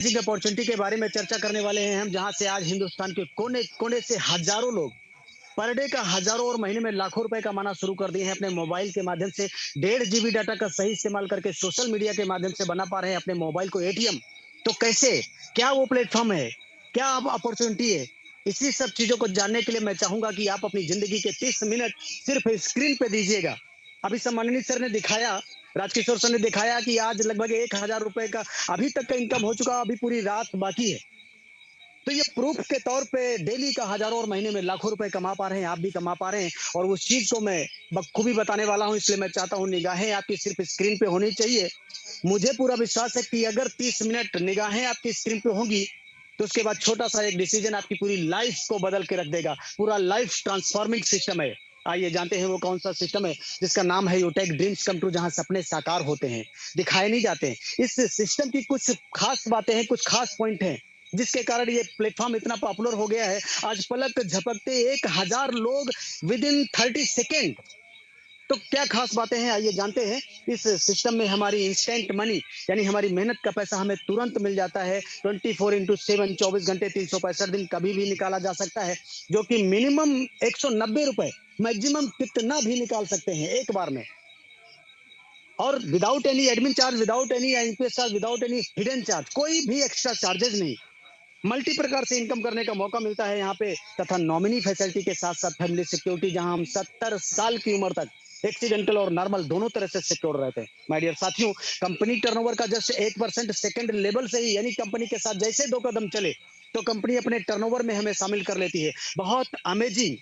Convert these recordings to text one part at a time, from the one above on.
Opportunity के बारे में चर्चा करने वाले हैं हम, जहां से आज हिंदुस्तान के कोने कोने से हजारों लोग पर डे का हजारों और महीने में लाखों रुपए कमाना शुरू कर दिए हैं अपने मोबाइल के माध्यम से। 1.5 GB डाटा का सही इस्तेमाल करके सोशल मीडिया के माध्यम से बना पा रहे हैं अपने मोबाइल को एटीएम। तो कैसे, क्या वो प्लेटफॉर्म है, क्या अब अपॉर्चुनिटी है? इसी सब चीजों को जानने के लिए मैं चाहूंगा कि आप अपनी जिंदगी के 30 मिनट सिर्फ स्क्रीन पे दीजिएगा। अभी सम्माननीय सर ने दिखाया, राजकिशोर सर ने दिखाया कि आज लगभग 1,000 रुपए का अभी तक का इनकम हो चुका, अभी पूरी रात बाकी है। तो ये प्रूफ के तौर पे डेली का हजारों और महीने में लाखों रुपए कमा पा रहे हैं, आप भी कमा पा रहे हैं। और उस चीज को मैं बखूबी बताने वाला हूं, इसलिए मैं चाहता हूं निगाहें आपकी सिर्फ स्क्रीन पे होनी चाहिए। मुझे पूरा विश्वास है कि अगर 30 मिनट निगाहें आपकी स्क्रीन पे होंगी तो उसके बाद छोटा सा एक डिसीजन आपकी पूरी लाइफ को बदल के रख देगा। पूरा लाइफ ट्रांसफॉर्मिंग सिस्टम है। आइए जानते हैं वो कौन सा सिस्टम है, जिसका नाम है यूटेक ड्रीम्स कम ट्रू, जहां सपने साकार होते हैं, दिखाए नहीं जाते। इस सिस्टम की कुछ खास बातें हैं, कुछ खास पॉइंट हैं, जिसके कारण ये प्लेटफॉर्म इतना पॉपुलर हो गया है। आज पलक झपकते 1,000 लोग विद इन 30 सेकेंड। तो क्या खास बातें हैं, आइए जानते हैं। इस सिस्टम में हमारी इंस्टेंट मनी, यानी हमारी मेहनत का पैसा हमें तुरंत मिल जाता है। 24x7, 24 घंटे 365 दिन कभी भी निकाला जा सकता है, जो कि मिनिमम 190 रुपए, मैक्सिमम कितना भी निकाल सकते हैं एक बार में। और without any admin charge, without any IPS charge, without any hidden charge, कोई भी एक्स्ट्रा चार्जेस नहीं। मल्टी प्रकार से इनकम करने का मौका मिलता है यहाँ पे, तथा नॉमिनी फैसिलिटी के साथ साथ फैमिली सिक्योरिटी, जहां हम 70 साल की उम्र तक एक्सीडेंटल और नॉर्मल दोनों तरह से सिक्योर रहते हैं। माय डियर साथियों, कंपनी टर्नओवर का जस्ट 1% सेकंड लेवल से ही, यानी कंपनी के साथ जैसे 2 कदम चले तो कंपनी अपने टर्नओवर में हमें शामिल कर लेती है। बहुत अमेजिंग।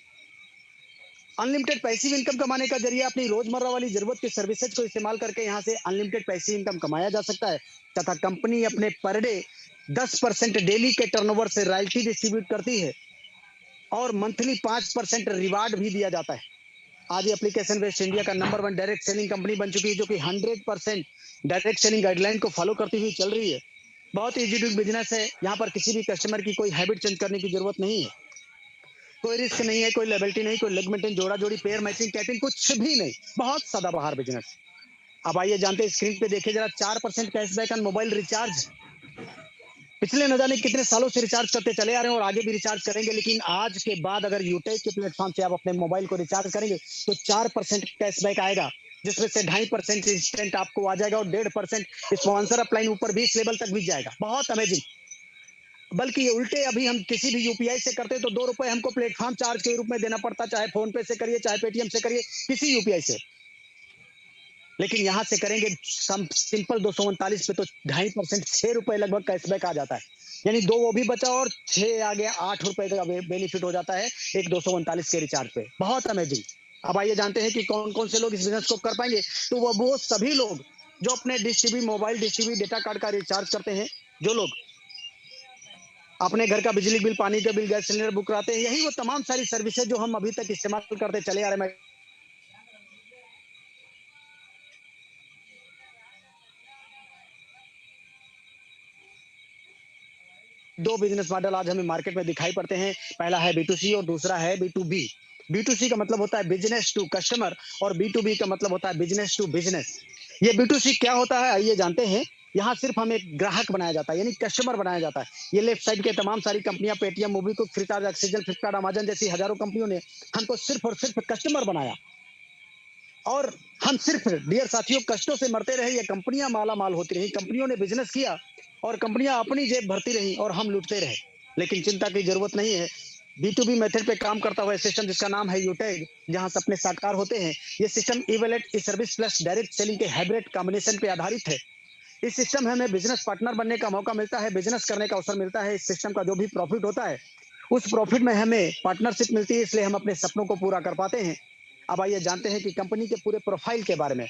अनलिमिटेड पैसिव इनकम कमाने का जरिए अपनी रोजमर्रा वाली जरूरत की सर्विसेज को इस्तेमाल करके यहाँ से अनलिमिटेड पैसिव इनकम कमाया जा सकता है। तथा कंपनी अपने पर डे 10% डेली के टर्नओवर से रॉयल्टी डिस्ट्रीब्यूट करती है और मंथली 5% रिवार्ड भी दिया जाता है। आज ये एप्लीकेशन वेस्ट इंडिया का नंबर 1 डायरेक्ट सेलिंग कंपनी बन चुकी है, जो कि 100% डायरेक्ट सेलिंग गाइडलाइन को फॉलो करती हुई चल रही है। बहुत इजी डूइंग बिजनेस है। यहाँ पर किसी भी कस्टमर की कोई हैबिट चेंज करने की जरूरत नहीं है, कोई रिस्क नहीं है, कोई लेबिलिटी नहीं, कोई लेग मेंटेन, जोड़ा जोड़ी, पेयर मैचिंग, कैटिंग, कुछ भी नहीं। बहुत सदाबहार बिजनेस। अब आइए जानते हैं, स्क्रीन पे देखिए जरा, 4% कैशबैक ऑन मोबाइल रिचार्ज। पिछले न जाने कितने सालों से रिचार्ज करते चले आ रहे हैं और आगे भी रिचार्ज करेंगे, लेकिन आज के बाद अगर यूटेक के प्लेटफॉर्म से आप अपने मोबाइल को रिचार्ज करेंगे तो 4% कैशबैक आएगा, जिसमें से 2.5% इंस्टेंट आपको आ जाएगा और 1.5% स्पॉन्सर अपलाइन ऊपर भी इस लेवल तक भी जाएगा। बहुत अमेजिंग। बल्कि ये उल्टे, अभी हम किसी भी यूपीआई से करते हैं तो 2 रुपए हमको प्लेटफॉर्म चार्ज के रूप में देना पड़ता, चाहे फोन पे से करिए, चाहे पेटीएम से करिए, किसी यूपीआई से। लेकिन यहां से करेंगे सिंपल 239 पे तो 2.5%, 6 रुपए लगभग कैशबैक आ जाता है। यानी 2 वो भी बचा और 6 आ गया, 8 रुपए का बेनिफिट हो जाता है एक 239 के रिचार्ज पे। बहुत अमेजिंग। अब आइए जानते हैं कि कौन कौन से लोग इस बिजनेस को कर पाएंगे। तो वो सभी लोग जो अपने dish TV, mobile dish TV, data card का रिचार्ज करते हैं, जो लोग अपने घर का बिजली बिल, पानी का बिल, गैस सिलेंडर बुक कराते हैं, यही वो तमाम सारी सर्विसेज जो हम अभी तक इस्तेमाल करते चले आ रहे हैं। 2 बिजनेस मॉडल आज हमें मार्केट में दिखाई पड़ते हैं। पहला है बी2सी और दूसरा है बी2बी। बी2सी का मतलब होता है बिजनेस टू कस्टमर और बी2बी का मतलब होता है बिजनेस टू बिजनेस। ये बी2सी क्या होता है, आइए जानते हैं। यहाँ सिर्फ हमें ग्राहक बनाया जाता है, यानी कस्टमर बनाया जाता है। ये लेफ्ट साइड के तमाम सारी कंपनियां, Paytm, MobiKwik, Freecharge, oxygen, Flipkart, Amazon जैसी हजारों कंपनियों ने हमको सिर्फ और सिर्फ कस्टमर बनाया। और हम सिर्फ, डियर साथियों, कष्टों से मरते रहे, ये कंपनियां माला माल होती रही, कंपनियों ने बिजनेस किया और कंपनियां अपनी जेब भरती रही और हम लूटते रहे। लेकिन चिंता की जरूरत नहीं है। बी2बी मेथड पे काम करता हुआ सिस्टम, जिसका नाम है यूटेग, जहां सपने साकार होते हैं। ये सिस्टम इवेलेट ई सर्विस प्लस डायरेक्ट सेलिंग के हाइब्रिड कॉम्बिनेशन पे आधारित है। इस सिस्टम में हमें बिजनेस पार्टनर बनने का मौका मिलता है, बिजनेस करने का अवसर मिलता है। इस सिस्टम का जो भी प्रॉफिट होता है, उस प्रॉफिट में हमें पार्टनरशिप मिलती है, इसलिए हम अपने सपनों को पूरा कर पाते हैं। अब आइए जानते हैं कि कंपनी के पूरे प्रोफाइल के बारे में।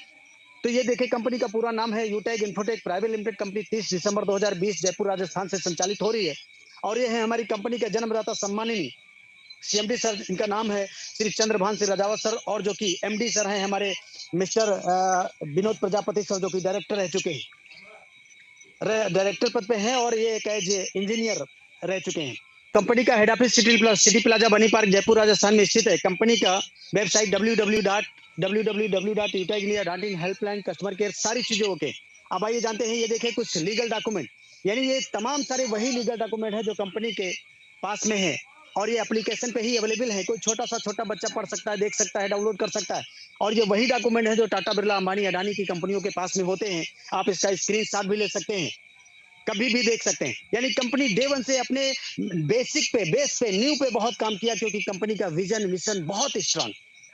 तो ये देखिए, कंपनी का पूरा नाम है यूटेक इन्फोटेक प्राइवेट लिमिटेड कंपनी, 30 दिसंबर 2020 जयपुर राजस्थान से संचालित हो रही है। और ये है हमारी कंपनी का जन्मदाता सम्माननीय सीएमडी सर, इनका नाम है श्री चंद्रभान सिंह राजावत सर, और जो कि एमडी सर हैं हमारे मिस्टर विनोद प्रजापति सर, जो कि डायरेक्टर रह चुके हैं, डायरेक्टर पद पे हैं, और ये एक एज इंजीनियर रह चुके हैं। कंपनी का हेड ऑफिस सिटी प्लाजा बनी पार्क जयपुर राजस्थान में स्थित है। कंपनी का website www.utechindia.in, helpline, customer care, सारी चीजें ओके। अब आइए जानते हैं, ये देखें कुछ लीगल डॉक्यूमेंट। यानी ये तमाम सारे वही लीगल डॉक्यूमेंट है जो कंपनी के पास में है और ये एप्लीकेशन पे ही अवेलेबल है। कोई छोटा बच्चा पढ़ सकता है, देख सकता है, डाउनलोड कर सकता है। और ये वही डॉक्यूमेंट है जो टाटा, बिरला, अंबानी, अडानी की कंपनियों के पास में होते हैं। आप इसका स्क्रीनशॉट भी ले सकते हैं, कभी भी देख सकते हैं। यानी कंपनी डे वन से अपने बेस पे, न्यू पे बहुत काम किया, क्योंकि कंपनी का विजन मिशन बहुत स्ट्रांग।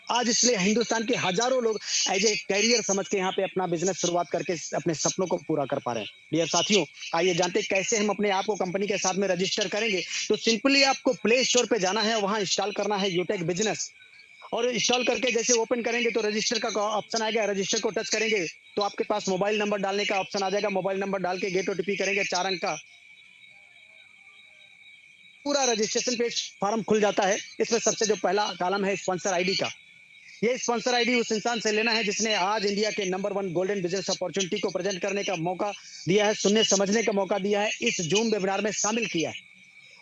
आज इसलिए हिंदुस्तान के हजारों लोग एज ए कैरियर समझ के यहाँ पे अपना बिजनेस शुरुआत करके अपने सपनों को पूरा कर पा रहे हैं। डियर साथियों, आइए जानते हैं कैसे हम अपने आप को कंपनी के साथ में रजिस्टर करेंगे। तो सिंपली आपको प्ले स्टोर पे जाना है, वहां इंस्टॉल करना है यूटेक बिजनेस। और इंस्टॉल करके जैसे ओपन करेंगे तो रजिस्टर का ऑप्शन आएगा। रजिस्टर को टच करेंगे तो आपके पास मोबाइल नंबर डालने का ऑप्शन आ जाएगा। मोबाइल नंबर डाल के गेट ओटीपी करेंगे 4 अंक का, पूरा रजिस्ट्रेशन पेज फॉर्म खुल जाता है। इसमें सबसे जो पहला कॉलम है स्पॉन्सर आईडी का। ये स्पॉन्सर आईडी उस इंसान से लेना है जिसने आज इंडिया के नंबर 1 गोल्डन बिजनेस अपॉर्चुनिटी को प्रेजेंट करने का मौका दिया है, सुनने समझने का मौका दिया है, इस जूम वेबिनार में शामिल किया है।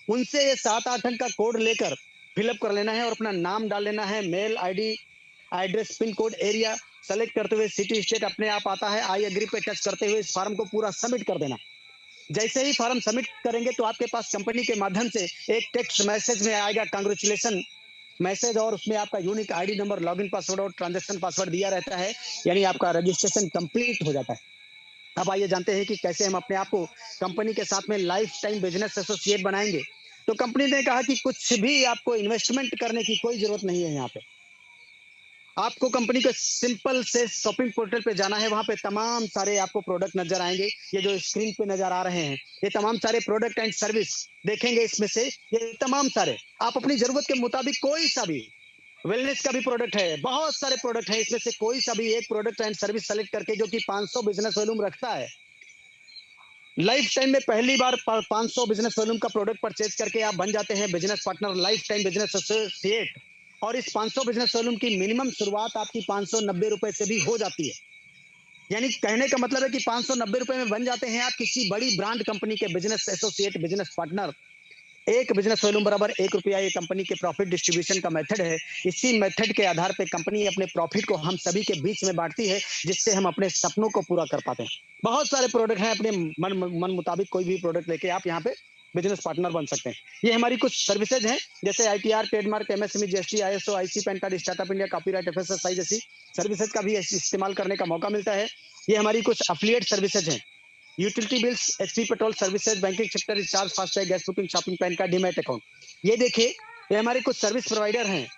उनसे ये 7-8 अंक का कोड लेकर फिलअप कर लेना है और अपना नाम डाल लेना है, mail ID, address, pin code, area select करते हुए सिटी स्टेट अपने आप आता है। आई एग्री पे टच करते हुए इस फॉर्म को पूरा सबमिट कर देना। जैसे ही फॉर्म सबमिट करेंगे तो आपके पास कंपनी के माध्यम से एक टेक्स्ट मैसेज में आएगा कांग्रेचुलेशन मैसेज, और उसमें आपका unique ID number, login password और ट्रांजैक्शन पासवर्ड दिया रहता है। यानी आपका रजिस्ट्रेशन कंप्लीट हो जाता है। अब आइए जानते हैं कि कैसे हम अपने आप को कंपनी के साथ में लाइफ टाइम बिजनेस एसोसिएट बनाएंगे। तो कंपनी ने कहा कि कुछ भी आपको इन्वेस्टमेंट करने की कोई जरूरत नहीं है। यहाँ पे आपको कंपनी के सिंपल से शॉपिंग पोर्टल पे जाना है। वहां पे तमाम सारे आपको प्रोडक्ट नजर आएंगे। ये जो स्क्रीन पे नजर आ रहे हैं, ये तमाम सारे प्रोडक्ट एंड सर्विस देखेंगे। इसमें से ये तमाम सारे आप अपनी जरूरत के मुताबिक कोई सा भी, वेलनेस का भी प्रोडक्ट है, बहुत सारे प्रोडक्ट है, इसमें से कोई सा भी एक प्रोडक्ट एंड सर्विस सेलेक्ट करके, जो कि 500 बिजनेस वॉल्यूम रखता है। लाइफ टाइम में पहली बार 500 बिजनेस वॉल्यूम का प्रोडक्ट परचेज करके आप बन जाते हैं business partner, life time business associate. और इस 500 बिजनेस वॉल्यूम की मिनिमम शुरुआत आपकी 590 रुपए से भी हो जाती है। यानी कहने का मतलब है कि 590 रुपए में बन जाते हैं आप किसी बड़ी ब्रांड कंपनी के बिजनेस एसोसिएट, बिजनेस पार्टनर। एक बिजनेस वॉल्यूम बराबर 1 रुपया, ये कंपनी के प्रॉफिट डिस्ट्रीब्यूशन का मेथड है। इसी मेथड के आधार पे कंपनी अपने प्रॉफिट को हम सभी के बीच में बांटती है, जिससे हम अपने सपनों को पूरा कर पाते हैं। बहुत सारे प्रोडक्ट हैं, अपने मन मुताबिक कोई भी प्रोडक्ट लेके आप यहाँ पे बिजनेस पार्टनर बन सकते हैं। ये हमारी कुछ सर्विसेज हैं, जैसे ITR, trademark, MSME, GST, ISO, IC, pan card, startup India, copyright, FSSI जैसी सर्विसेज का भी इस्तेमाल करने का मौका मिलता है। ये हमारी कुछ अफिलिएट सर्विसेज हैं। Utility bills, HP petrol services, banking sector, recharge, FASTag, gas booking, shopping, PAN card, demat account. ये देखिए, ये हमारे कुछ सर्विस प्रोवाइडर हैं।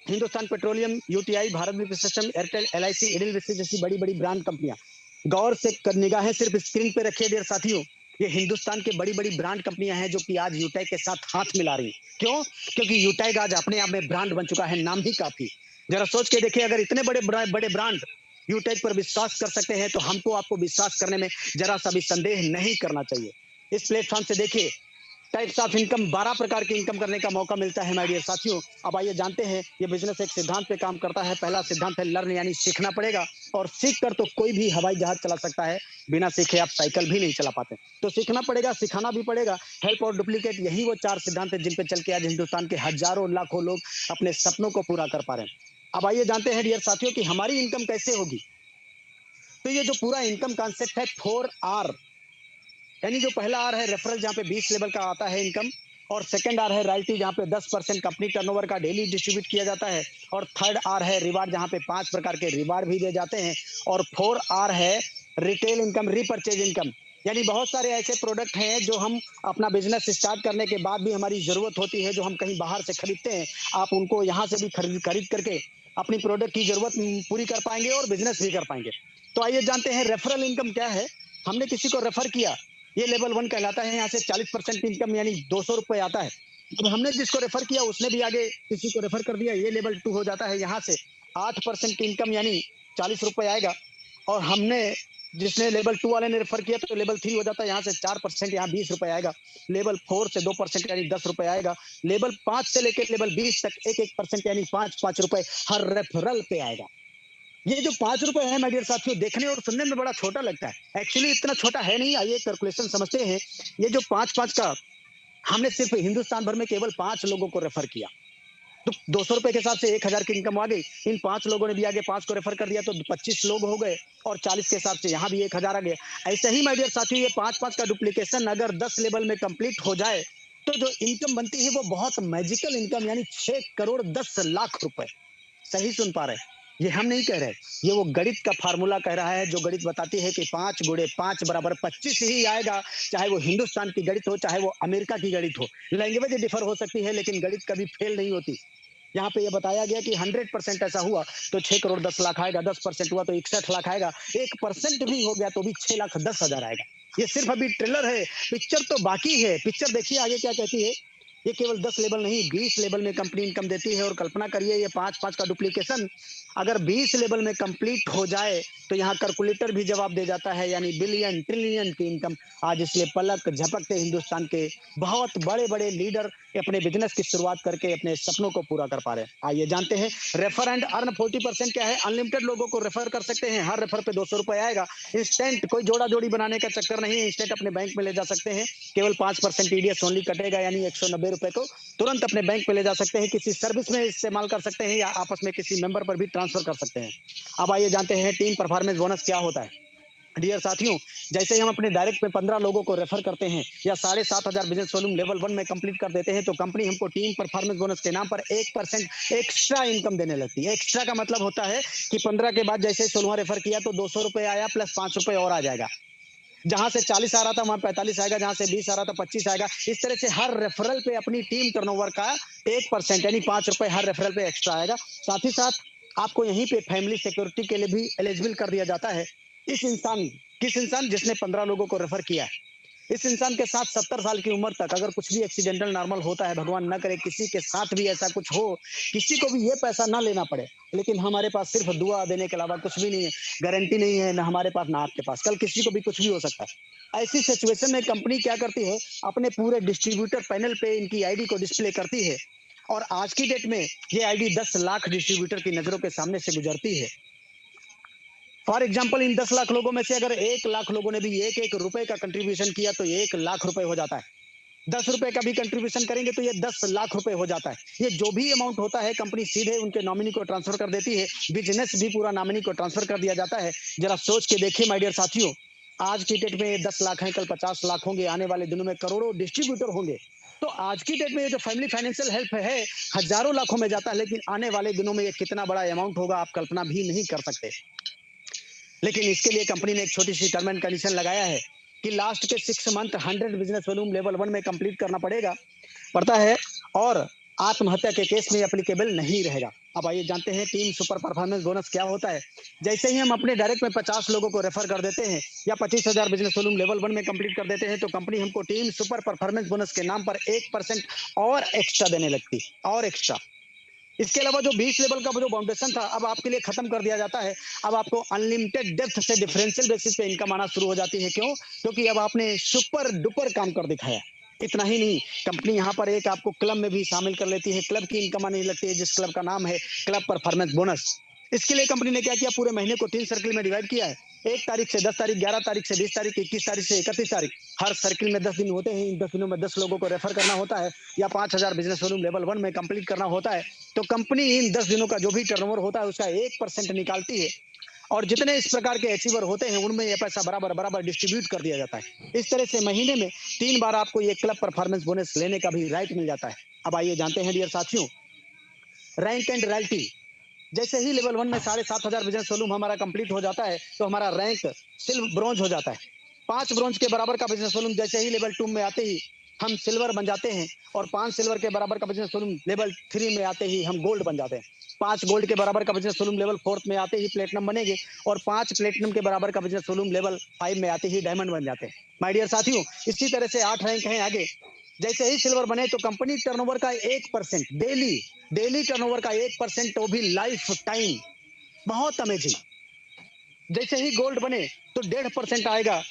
Hindustan Petroleum, UTI, Bharat business system, Airtel, LIC, एडिलविस्टी जैसी बड़ी बड़ी ब्रांड कंपनियां। गौर से निगाहें सिर्फ स्क्रीन पे रखिए डियर साथियों। ये हिंदुस्तान की बड़ी बड़ी ब्रांड कंपनियां हैं जो कि आज यूटैग के साथ हाथ मिला रही हैं। क्यों? क्योंकि यूटैग आज अपने आप में ब्रांड बन चुका है, नाम ही काफी। जरा सोच के देखिए, अगर इतने बड़े बड़े ब्रांड यूटैग पर विश्वास कर सकते हैं तो हमको आपको विश्वास करने में जरा सा भी संदेह नहीं करना चाहिए। इस प्लेटफॉर्म से देखिए, टाइप्स ऑफ इनकम, 12 प्रकार की इनकम करने का मौका मिलता है माय डियर साथियों। अब आइए जानते हैं ये बिजनेस एक सिद्धांत पे काम करता है। पहला सिद्धांत है लर्न, यानी सीखना पड़ेगा। और सीख कर तो कोई भी हवाई जहाज चला सकता है, बिना सीखे आप साइकिल भी नहीं चला पाते। तो सीखना पड़ेगा, सिखाना भी पड़ेगा। हेल्प और डुप्लीकेट, यही वो 4 सिद्धांत है जिन पे चल के आज हिंदुस्तान के हजारों लाखों लोग अपने सपनों को पूरा कर पा रहे हैं। अब आइए जानते हैं डियर साथियों कि हमारी इनकम कैसे होगी। तो ये जो पूरा इनकम कॉन्सेप्ट है 4R, यानी जो पहला आर है रेफरल, जहाँ पे 20 लेवल का आता है इनकम। और सेकंड आर है रॉयल्टी, जहाँ पे 10% कंपनी टर्नओवर का डेली डिस्ट्रीब्यूट किया जाता है। और थर्ड आर है रिवार्ड, जहाँ पे 5 प्रकार के रिवार्ड भी दिए जाते हैं। और 4R है रिटेल इनकम, रीपरचेज इनकम। यानी बहुत सारे ऐसे प्रोडक्ट हैं जो हम अपना बिजनेस स्टार्ट करने के बाद भी हमारी जरूरत होती है, जो हम कहीं बाहर से खरीदते हैं। आप उनको यहाँ से भी खरीद करके अपनी प्रोडक्ट की जरूरत पूरी कर पाएंगे और बिजनेस भी कर पाएंगे। तो आइए जानते हैं रेफरल इनकम क्या है। हमने किसी को रेफर किया, ये लेवल 1 कहलाता है। यहाँ से 40% इनकम यानी 200 रुपए आता है। अब हमने जिसको रेफर किया उसने भी आगे किसी को रेफर कर दिया, ये लेवल 2 हो जाता है। यहाँ से 8% की इनकम यानी 40 रुपए आएगा। और हमने जिसने लेवल 2 वाले ने रेफर किया तो लेवल 3 हो जाता है। यहाँ से 4%, यहाँ 20 रुपए आएगा। लेवल 4 से 2% यानी 10 रुपए आएगा। लेवल 5 से लेकर लेवल 20 तक 1% यानी 5 रुपए हर रेफरल पे आएगा। ये जो 5 रुपए है माय डियर साथियों, देखने और सुनने में बड़ा छोटा लगता है, एक्चुअली इतना छोटा है नहीं। आइए कैलकुलेशन समझते हैं। ये जो 5 का, हमने सिर्फ हिंदुस्तान भर में केवल 5 लोगों को रेफर किया। तो 200 रुपए के हिसाब से 1000 की इनकम आ गई। इन 5 लोगों ने भी आगे 5 को रेफर कर दिया तो 25 लोग हो गए और 40 के हिसाब से यहाँ भी 1000 आ गया। ऐसे ही माय डियर साथियों ये 5-5 का डुप्लीकेशन अगर 10 लेवल में कंप्लीट हो जाए तो जो इनकम बनती है वो बहुत मैजिकल इनकम यानी 6 करोड़ 10 लाख रुपए। सही सुन पा रहे हैं। ये हम नहीं कह रहे, ये वो गणित का फार्मूला कह रहा है जो गणित बताती है कि 5 गुणे 5 बराबर 25 ही आएगा। चाहे वो हिंदुस्तान की गणित हो, चाहे वो अमेरिका की गणित हो। लैंग्वेज डिफर हो सकती है लेकिन गणित कभी फेल नहीं होती। यहाँ पे ये बताया गया कि 100% ऐसा हुआ तो 6 करोड़ 10 लाख आएगा, 10% हुआ तो 61 लाख आएगा, 1% भी हो गया तो भी 6 लाख 10 हजार आएगा। ये सिर्फ अभी ट्रेलर है, पिक्चर तो बाकी है। पिक्चर देखिए आगे क्या कहती है। ये केवल 10 लेवल नहीं 20 लेवल में कंपनी इनकम देती है और कल्पना करिए ये 5-5 का डुप्लीकेशन अगर 20 लेवल में कंप्लीट हो जाए तो यहाँ कैलकुलेटर भी जवाब दे जाता है यानी बिलियन ट्रिलियन की इनकम। आज इसलिए पलक झपकते हिंदुस्तान के बहुत बड़े बड़े लीडर अपने बिजनेस की शुरुआत करके अपने सपनों को पूरा कर पा रहे हैं। आइए जानते हैं रेफर एंड अर्न 40% क्या है। अनलिमिटेड लोगों को रेफर कर सकते हैं, हर रेफर पे 200 रुपए आएगा। इंस्टेंट कोई जोड़ा जोड़ी बनाने का चक्कर नहीं है, इंस्टेंट अपने बैंक में ले जा सकते हैं। केवल 5% टीडीएस ओनली कटेगा यानी 190 रुपए को तुरंत अपने बैंक पे ले जा सकते हैं, किसी सर्विस में इस्तेमाल कर सकते हैं या आपस में किसी मेंबर पर भी ट्रांसफर कर सकते हैं। अब आइए जानते हैं टीम परफॉर्मेंस बोनस क्या होता है। डियर साथियों जैसे ही हम अपने डायरेक्ट में 15 लोगों को रेफर करते हैं या 7,500 बिजनेस वॉल्यूम लेवल 1 में कंप्लीट कर देते हैं तो कंपनी हमको टीम परफॉर्मेंस बोनस के नाम पर 1% एक्स्ट्रा इनकम देने लगती है। एक्स्ट्रा का मतलब होता है कि 15 के बाद जैसे 16 रेफर किया तो 200 रुपए आया प्लस 5 रुपए और आ जाएगा। जहां से 40 आ रहा था वहां 45 आएगा, जहां से 20 आ रहा था 25 आएगा। इस तरह से हर रेफरल पे अपनी टीम टर्नओवर का 1% यानी 5 रुपए हर रेफरल पे एक्स्ट्रा आएगा। साथ ही साथ आपको यहीं पे फैमिली सिक्योरिटी के लिए भी एलिजिबल कर दिया जाता है। इस इंसान किस इंसान जिसने 15 लोगों को रेफर किया है इस इंसान के साथ 70 साल की उम्र तक अगर कुछ भी एक्सीडेंटल नॉर्मल होता है, भगवान न करे किसी के साथ भी ऐसा कुछ हो, किसी को भी ये पैसा ना लेना पड़े, लेकिन हमारे पास सिर्फ दुआ देने के अलावा कुछ भी नहीं है, गारंटी नहीं है, ना हमारे पास ना आपके पास, कल किसी को भी कुछ भी हो सकता है। ऐसी सिचुएशन में कंपनी क्या करती है, अपने पूरे डिस्ट्रीब्यूटर पैनल पे इनकी आईडी को डिस्प्ले करती है और आज की डेट में ये आईडी 10 लाख डिस्ट्रीब्यूटर की नजरों के सामने से गुजरती है। फॉर एग्जाम्पल इन 10 लाख लोगों में से अगर 1 लाख लोगों ने भी एक एक रुपए का कंट्रीब्यूशन किया तो 1 लाख रुपए हो जाता है। 10 रुपए का भी कंट्रीब्यूशन करेंगे तो ये 10 लाख रुपए हो जाता है। ये जो भी अमाउंट होता है कंपनी सीधे उनके नॉमिनी को ट्रांसफर कर देती है। बिजनेस भी पूरा नॉमिनी को ट्रांसफर कर दिया जाता है। जरा सोच के देखिए माय डियर साथियों, आज की डेट में 10 लाख है, कल 50 लाख होंगे, आने वाले दिनों में करोड़ों डिस्ट्रीब्यूटर होंगे। तो आज की डेट में ये जो फैमिली फाइनेंशियल हेल्प है हजारों लाखों में जाता है, लेकिन आने वाले दिनों में ये कितना बड़ा अमाउंट होगा आप कल्पना भी नहीं कर सकते। लेकिन इसके लिए कंपनी ने एक छोटी सी टर्म एंड कंडीशन लगाया है कि लास्ट के 6 मंथ 100 बिजनेस वॉल्यूम लेवल 1 में कंप्लीट करना पड़ता है और आत्महत्या के केस में एप्लीकेबल नहीं रहेगा। अब आइए जानते हैं टीम सुपर परफॉर्मेंस बोनस क्या होता है। जैसे ही हम अपने डायरेक्ट में 50 लोगों को रेफर कर देते हैं या 25,000 बिजनेस वॉल्यूम लेवल 1 में कंप्लीट कर देते हैं तो कंपनी हमको टीम सुपर परफॉर्मेंस बोनस के नाम पर 1% और एक्स्ट्रा देने लगती और एक्स्ट्रा। इसके अलावा जो 20 लेवल का जो फाउंडेशन था अब आपके लिए खत्म कर दिया जाता है। अब आपको अनलिमिटेड डेप्थ से डिफरेंशियल बेसिस पे इनकम आना शुरू हो जाती है। क्यों? क्योंकि अब आपने सुपर डुपर काम कर दिखाया। इतना ही नहीं, कंपनी यहाँ पर एक आपको क्लब में भी शामिल कर लेती है। क्लब की इनकम आने लगती है जिस क्लब का नाम है क्लब परफॉर्मेंस बोनस। इसके लिए कंपनी ने क्या किया, पूरे महीने को 3 सर्किल में डिवाइड किया है। 1 तारीख से 10 तारीख, 11 तारीख से 20 तारीख, 21 तारीख से 31 तारीख। हर सर्किल में 10 दिन होते हैं। इन 10 दिनों में 10 लोगों को रेफर करना होता है या 5,000 बिजनेस वॉल्यूम लेवल 1 में कंप्लीट करना होता है। तो कंपनी इन 10 दिनों का जो भी टर्नओवर होता है उसका 1% निकालती है और जितने इस प्रकार के अचीवर होते हैं उनमें ये पैसा बराबर बराबर डिस्ट्रीब्यूट कर दिया जाता है। इस तरह से महीने में 3 बार आपको ये क्लब परफॉर्मेंस बोनस लेने का भी राइट मिल जाता है। अब आइए जानते हैं डियर साथियों, रैंक एंड रॉयल्टी। जैसे ही लेवल 1 में 7,500 बिजनेस वॉल्यूम हमारा कंप्लीट हो जाता है तो हमारा रैंक सिल्वर ब्रॉन्ज हो जाता है। 5 ब्रॉन्ज के बराबर का बिजनेस वॉल्यूम जैसे ही लेवल 2 में आते ही हम सिल्वर बन जाते हैं और 5 सिल्वर के बराबर का बिजनेस वॉल्यूम लेवल 3 में आते ही हम गोल्ड बन जाते हैं। 5 गोल्ड के बराबर का बिजनेस वॉल्यूम लेवल 4 में आते ही प्लेटिनम बनेंगे और 5 प्लेटिनम के बराबर का बिजनेस वॉल्यूम लेवल 5 में आते ही डायमंड बन जाते हैं। माय डियर साथियों, इसी तरह से 8 रैंक हैं आगे। जैसे ही सिल्वर बने तो कंपनी टर्नओवर का 1% डेली टर्नओवर का 1% वो भी लाइफ टाइम, बहुत अमेजिंग। जैसे ही गोल्ड बने तो 1.5% आएगा,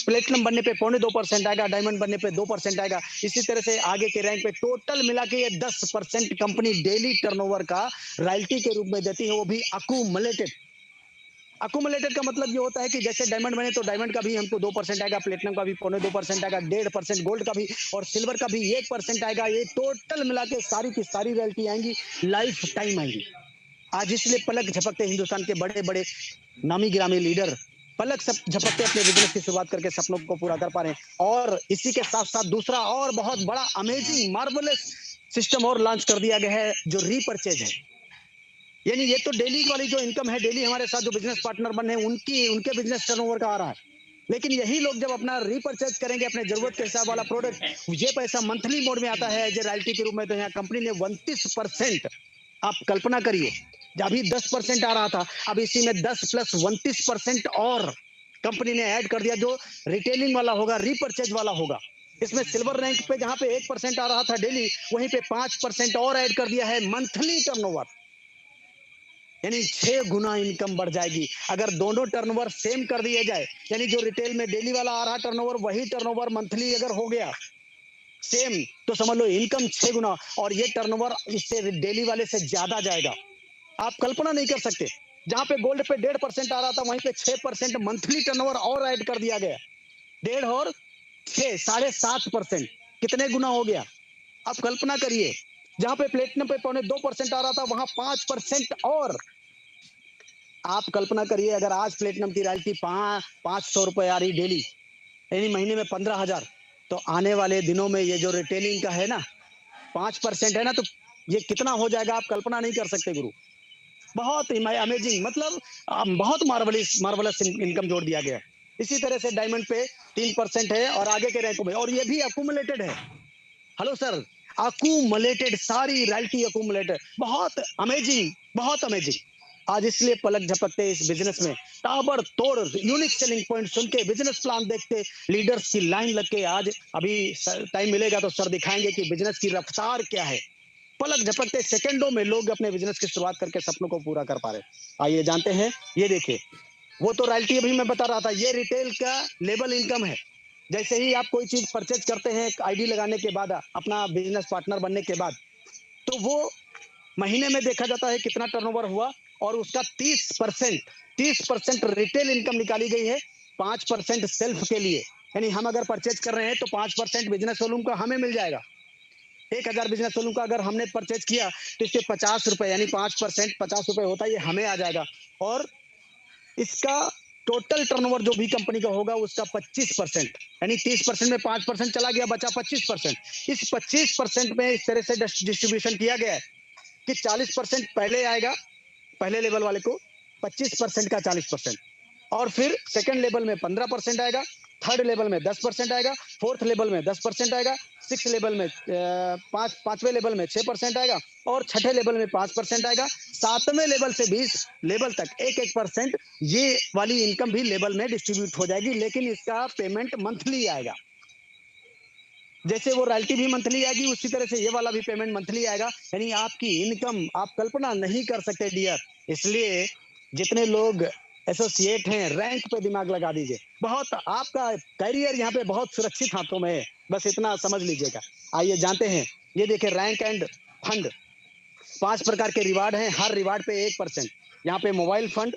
प्लेटिनम बनने पे 0.25% आएगा, डायमंड बनने पे 2% आएगा। इसी तरह से आगे के रैंक पे टोटल मिला के ये 10% कंपनी डेली टर्नओवर का रॉयल्टी के रूप में देती है, वो भी अक्यूमुलेटेड। अकुमुलेटेड का मतलब ये होता है कि जैसे डायमंड बने तो डायमंड का भी हमको 2% आएगा, प्लेटिनम का भी 0.25% आएगा, 1.5% गोल्ड का भी और सिल्वर का भी 1% आएगा। ये टोटल मिला के सारी की सारी रॉयल्टी आएंगी, लाइफ टाइम आएंगी। आज इसलिए पलक झपकते हिंदुस्तान के बड़े बड़े नामी गिरामी लीडर पलक सब झपकते अपने बिजनेस की शुरुआत करके सपनों को पूरा कर पा रहे हैं। और इसी के साथ साथ दूसरा और बहुत बड़ा अमेजिंग मार्वलस सिस्टम और लॉन्च कर दिया गया है, जो रीपर्चेज है। यानी ये तो डेली वाली जो इनकम है, डेली हमारे साथ जो बिजनेस पार्टनर बने उनकी उनके बिजनेस टर्नओवर का आ रहा है, लेकिन यही लोग जब अपना रीपर्चेज करेंगे अपने जरूरत के हिसाब वाला प्रोडक्ट, ये पैसा मंथली मोड में आता है एज ए रॉयल्टी के रूप में। तो यहाँ कंपनी ने 29%, आप कल्पना करिए, अभी 10% आ रहा था, अब इसी में 10 प्लस 29% और कंपनी ने ऐड कर दिया, जो रिटेलिंग वाला होगा, रीपर्चेज वाला होगा। इसमें सिल्वर रैंक पे जहां पे 1% आ रहा था डेली, वहीं पे 5% और ऐड कर दिया है मंथली टर्नओवर। यानी 6 गुना इनकम बढ़ जाएगी अगर दोनों टर्नओवर सेम कर दिए जाए। यानी जो रिटेल में डेली वाला आ रहा टर्नओवर, वही टर्नओवर मंथली अगर हो गया सेम, तो समझ लो इनकम 6 गुना, और ये टर्नओवर इससे डेली वाले से ज्यादा जाएगा। आप कल्पना नहीं कर सकते। जहां पे गोल्ड पे 1.5% आ रहा था, वहीं पे 6% मंथली टर्नओवर और ऐड कर दिया गया। 1.5 और 6, 7.5%, कितने गुना हो गया आप कल्पना करिए। जहां पे प्लेटिनम पे 2.25% आ रहा था, वहां 5% और। आप कल्पना करिए, अगर आज प्लेटिनम की रॉयल्टी 500 रुपए आ रही डेली, यानी महीने में 15,000, तो आने वाले दिनों में ये जो रिटेलिंग का है ना, 5% है ना, तो ये कितना हो जाएगा आप कल्पना नहीं कर सकते गुरु। बहुत अमेजिंग, मतलब बहुत मार्वलस मार्वलस इनकम जोड़ दिया गया है। इसी तरह से डायमंड पे 3% है और आगे के रैंकों में, और ये भी अकुमुलेटेड है। हेलो सर, अकुमुलेटेड, सारी रॉयल्टी अकुमुलेटेड, बहुत अमेजिंग, बहुत अमेजिंग। आज इसलिए पलक झपकते इस बिजनेस में, ताबड़तोड़ यूनिक सेलिंग पॉइंट सुन के, बिजनेस प्लान देखते, लीडर्स की लाइन लग के, आज अभी टाइम मिलेगा तो सर दिखाएंगे कि बिजनेस की रफ्तार क्या है। पलक झपकते सेकंडों में लोग अपने बिजनेस की शुरुआत करके सपनों को पूरा कर पा रहे। आइए जानते हैं, ये देखिए, वो तो रॉयल्टी अभी मैं बता रहा था, ये रिटेल का लेवल इनकम है। जैसे ही आप कोई चीज परचेज करते हैं आईडी लगाने के बाद, अपना बिजनेस पार्टनर बनने के बाद, तो वो महीने में देखा जाता है कितना टर्नओवर हुआ, और उसका 30% रिटेल इनकम निकाली गई है, 5% सेल्फ के लिए। यानी हम अगर परचेज कर रहे हैं तो 5% बिजनेस वॉल्यूम का हमें मिल जाएगा। 1,000 बिजनेस वॉल्यूम का अगर हमने परचेज किया, तो इसके 50 रुपए, यानी 5%, 50 रुपए होता है, ये हमें आ जाएगा। और इसका टोटल टर्नओवर जो भी कंपनी का होगा, उसका 25%, यानी 30% में 5% चला गया, बचा 25%। इस 25% में इस तरह से डिस्ट्रीब्यूशन किया गया है कि 40% पहले आएगा, पहले लेवल वाले को 25% का 40%, और फिर सेकंड लेवल में 15% आएगा, थर्ड लेवल में 10% आएगा, फोर्थ लेवल में 10% आएगा, सिक्स लेवल में पांचवें लेवल में 6% आएगा, और छठे लेवल में 5% आएगा, सातवें लेवल से 20 लेवल तक 1-1%, ये वाली इनकम भी लेवल में डिस्ट्रीब्यूट हो जाएगी, लेकिन इसका पेमेंट मंथली आएगा। जैसे वो रॉयल्टी भी मंथली आएगी, उसी तरह से ये वाला भी पेमेंट मंथली आएगा। यानी आपकी इनकम आप कल्पना नहीं कर सकते डियर। इसलिए जितने लोग एसोसिएट हैं, रैंक पे दिमाग लगा दीजिए, बहुत आपका करियर यहाँ पे बहुत सुरक्षित हाथों में है, बस इतना समझ लीजिएगा। आइए जानते हैं, ये देखिए रैंक एंड फंड, 5 प्रकार के रिवार्ड हैं, हर रिवार्ड पे 1%। यहाँ पे मोबाइल फंड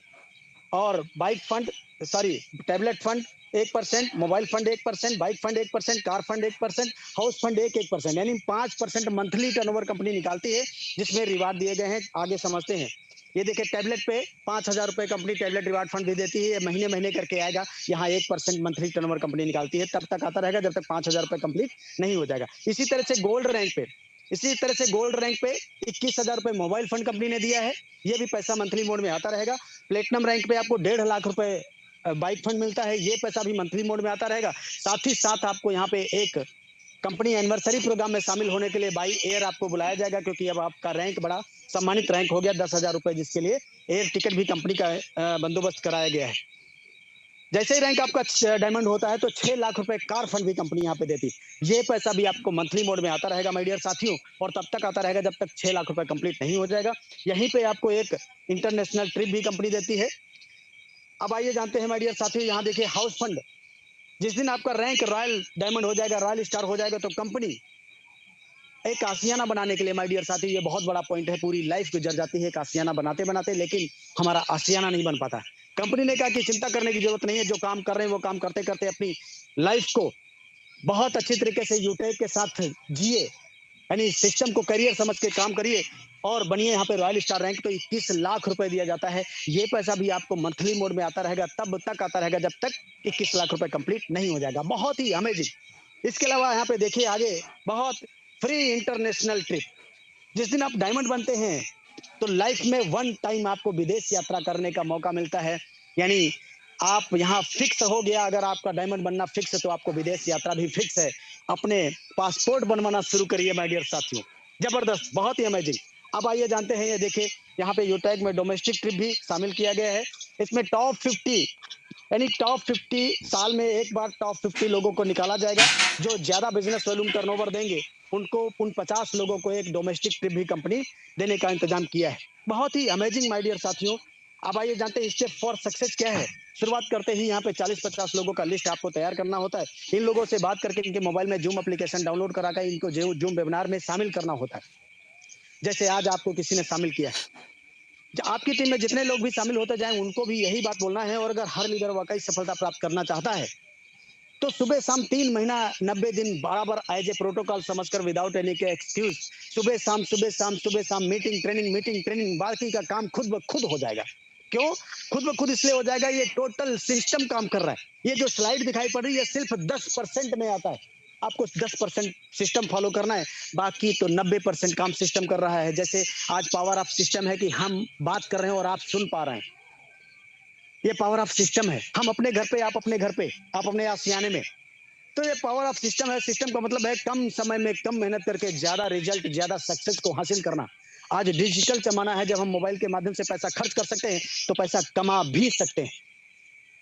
और bike fund, sorry, tablet fund 1%, mobile fund 1%, bike fund 1%, car fund 1%, house fund 1%, यानी 5% मंथली टर्नओवर कंपनी निकालती है, जिसमें रिवार्ड दिए गए हैं। आगे समझते हैं, ये देखिए टैबलेट पे 5,000 रुपए कंपनी टैबलेट रिवार्ड फंड भी देती है, ये महीने महीने करके आएगा। यहाँ 1% मंथली टर्नओवर कंपनी निकालती है, तब तक आता रहेगा जब तक 5,000 रुपए कंप्लीट नहीं हो जाएगा। इसी तरह से गोल्ड रैंक पे, इसी तरह से गोल्ड रैंक पे 21,000 रुपए मोबाइल फंड कंपनी ने दिया है, ये भी पैसा मंथली मोड में आता रहेगा। प्लेटिनम रैंक पे आपको 1.5 लाख रुपए बाइक फंड मिलता है, ये पैसा भी मंथली मोड में आता रहेगा। साथ ही साथ आपको यहाँ पे एक कंपनी एनिवर्सरी प्रोग्राम में शामिल होने के लिए बाई एयर आपको बुलाया जाएगा, क्योंकि अब आपका रैंक बड़ा सम्मानित रैंक हो गया, 10,000 रुपए, जिसके लिए एयर टिकट भी कंपनी का बंदोबस्त कराया गया है। जैसे ही रैंक आपका डायमंड होता है, तो 6 लाख रुपए कार फंड भी कंपनी यहाँ पे देती है, ये पैसा भी आपको मंथली मोड में आता रहेगा माय डियर साथियों, और तब तक आता रहेगा जब तक 6 लाख रुपए कंप्लीट नहीं हो जाएगा। यहीं पे आपको एक इंटरनेशनल ट्रिप भी कंपनी देती है। अब आइए जानते हैं माय डियर साथियों, यहाँ देखिए हाउस फंड, जिस दिन आपका रैंक रॉयल डायमंड हो जाएगा, रॉयल स्टार हो जाएगा, तो कंपनी एक आशियाना बनाने के लिए, माय डियर साथी, ये बहुत बड़ा पॉइंट है, पूरी लाइफ गुजर जाती है एक आशियाना बनाते बनाते, लेकिन हमारा आशियाना नहीं बन पाता। कंपनी ने कहा कि चिंता करने की जरूरत नहीं है, जो काम कर रहे हैं वो काम करते करते अपनी लाइफ को बहुत अच्छी तरीके से यूटेक के साथ जिए, यानी सिस्टम को करियर समझ के काम करिए और बनिए यहाँ पे रॉयल स्टार रैंक। तो 21 लाख रुपए दिया जाता है। ये पैसा भी आपको मंथली मोड में आता रहेगा, तब तक आता रहेगा जब तक 21 लाख रुपए कंप्लीट नहीं हो जाएगा। बहुत ही अमेजिंग। इसके अलावा यहाँ पे देखिए आगे बहुत फ्री इंटरनेशनल ट्रिप। जिस दिन आप डायमंड बनते हैं तो लाइफ में वन टाइम आपको विदेश यात्रा करने का मौका मिलता है। यानी आप यहाँ फिक्स हो गया, अगर आपका डायमंड बनना फिक्स है तो आपको विदेश यात्रा भी फिक्स है। अपने पासपोर्ट बनवाना शुरू करिए माय डियर साथियों। जबरदस्त, बहुत ही अमेजिंग। अब आइए जानते हैं, ये देखिए यहाँ पे यूटैग में डोमेस्टिक ट्रिप भी शामिल किया गया है। इसमें टॉप 50 यानी टॉप 50 साल में एक बार टॉप 50 लोगों को निकाला जाएगा। जो ज्यादा बिजनेस वॉल्यूम टर्नओवर देंगे उनको, उन 50 लोगों को एक डोमेस्टिक ट्रिप भी कंपनी देने का इंतजाम किया है। बहुत ही अमेजिंग माय डियर साथियों। अब आइए जानते हैं स्टेप फॉर सक्सेस क्या है। शुरुआत करते ही यहाँ पे 40-50 लोगों का लिस्ट आपको तैयार करना होता है। इन लोगों से बात करके इनके मोबाइल में जूम एप्लीकेशन डाउनलोड कराकर इनको जूम वेबिनार में शामिल करना होता है। जैसे आज आपको किसी ने शामिल किया है, आपकी टीम में जितने लोग भी शामिल होते जाएं उनको भी यही बात बोलना है। और अगर हर लीडर वाकई सफलता प्राप्त करना चाहता है तो सुबह शाम 3 महीना 90 दिन बराबर एज ए प्रोटोकॉल समझकर विदाउट एनी के एक्सक्यूज सुबह शाम सुबह शाम सुबह शाम मीटिंग ट्रेनिंग, बाकी का काम खुद ब खुद हो जाएगा। क्यों खुद ब खुद? इसलिए हो जाएगा, ये टोटल सिस्टम काम कर रहा है। ये जो स्लाइड दिखाई पड़ रही है सिर्फ 10% में आता है। आपको 10% सिस्टम फॉलो करना है, बाकी तो 90% काम सिस्टम कर रहा है। जैसे आज पावर ऑफ सिस्टम है कि हम बात कर रहे हैं और आप सुन पा रहे हैं, ये पावर ऑफ सिस्टम है। हम अपने घर पे, आप अपने घर पे, आप अपने आशियाने में, तो ये पावर ऑफ सिस्टम है। सिस्टम का मतलब है कम समय में कम मेहनत करके ज्यादा रिजल्ट, ज्यादा सक्सेस को हासिल करना। आज डिजिटल जमाना है, जब हम मोबाइल के माध्यम से पैसा खर्च कर सकते हैं तो पैसा कमा भी सकते हैं।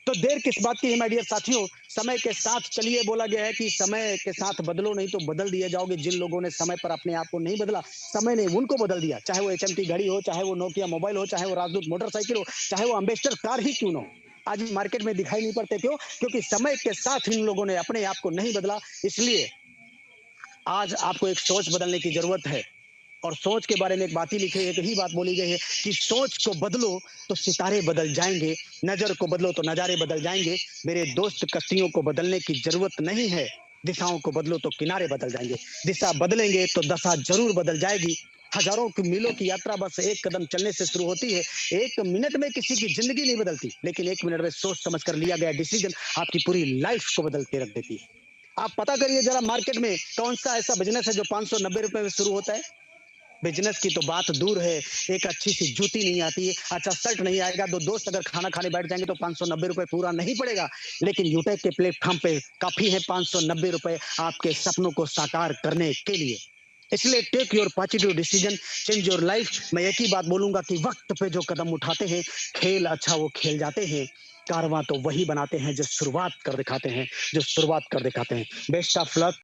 तो देर किस बात की है माय डियर साथियों, समय के साथ चलिए। बोला गया है कि समय के साथ बदलो, नहीं तो बदल दिए जाओगे। जिन लोगों ने समय पर अपने आप को नहीं बदला, समय ने उनको बदल दिया। चाहे वो एचएमटी घड़ी हो, चाहे वो नोकिया मोबाइल हो, चाहे वो राजदूत मोटरसाइकिल हो, चाहे वो अम्बेसडर कार ही क्यों ना हो, आज मार्केट में दिखाई नहीं पड़ते। क्यों? क्योंकि समय के साथ इन लोगों ने अपने आप को नहीं बदला। इसलिए आज आपको एक सोच बदलने की जरूरत है। और सोच के बारे में एक बात ही लिखी है, एक ही बात बोली गई है कि सोच को बदलो तो सितारे बदल जाएंगे, नजर को बदलो तो नजारे बदल जाएंगे। मेरे दोस्त, कश्तियों को बदलने की जरूरत नहीं है, दिशाओं को बदलो तो किनारे बदल जाएंगे। दिशा बदलेंगे तो दशा जरूर बदल जाएगी। हजारों की मीलों की यात्रा बस एक कदम चलने से शुरू होती है। 1 मिनट में किसी की जिंदगी नहीं बदलती, लेकिन 1 मिनट में सोच समझ कर लिया गया डिसीजन आपकी पूरी लाइफ को बदल के रख देती है। आप पता करिए जरा मार्केट में कौन सा ऐसा बिजनेस है जो 590 रुपए में शुरू होता है। बिजनेस की तो बात दूर है, एक अच्छी सी जूती नहीं आती है, अच्छा शर्ट नहीं आएगा, दो दोस्त अगर खाना खाने बैठ जाएंगे तो 590 रुपए पूरा नहीं पड़ेगा। लेकिन यूटेक के प्लेटफॉर्म पे काफी है 590 रुपए आपके सपनों को साकार करने के लिए। इसलिए take your positive decision, change your life. मैं एक ही बात बोलूंगा कि वक्त पे जो कदम उठाते हैं, खेल अच्छा वो खेल जाते हैं, कारवां तो वही बनाते हैं जो शुरुआत कर दिखाते हैं, जो शुरुआत कर दिखाते हैं। Best of luck.